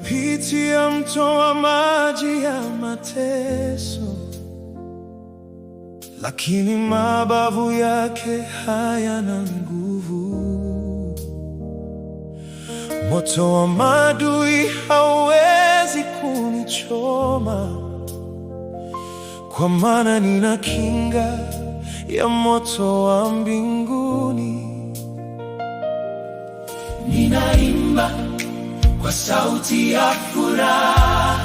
Nimepitia mto wa maji ya mateso, lakini mabavu yake hayana nguvu. Moto wa maadui hauwezi kunichoma, kwa maana nina kinga ya moto wa mbinguni. Ninaimba kwa sauti ya furaha,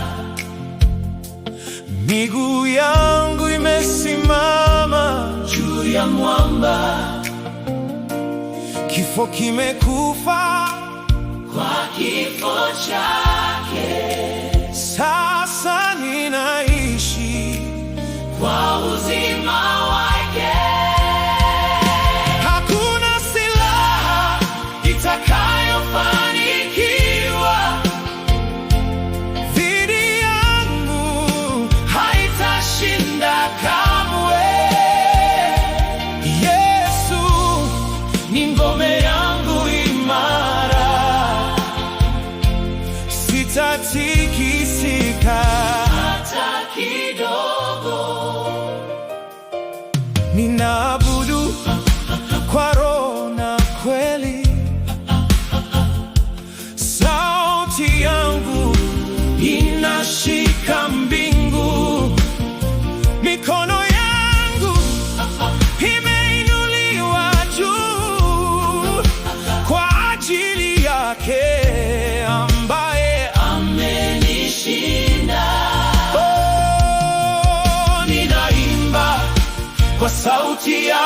miguu yangu imesimama juu ya mwamba. Kifo kimekufa kwa kifo chake, sasa ninaishi kwa uzima wake. Hakuna silaha itakayofanikiwa dhidi yangu, haitashinda kamwe. Yesu Ni ngome yangu imara, sitatikisika hata kidogo. Ninaabudu kwa roho na kweli, sauti yangu inashika mbingu, mikono yangu imeinuliwa juu kwa ajili yake ambaye Amenishinda. oh, Ninaimba kwa sauti ya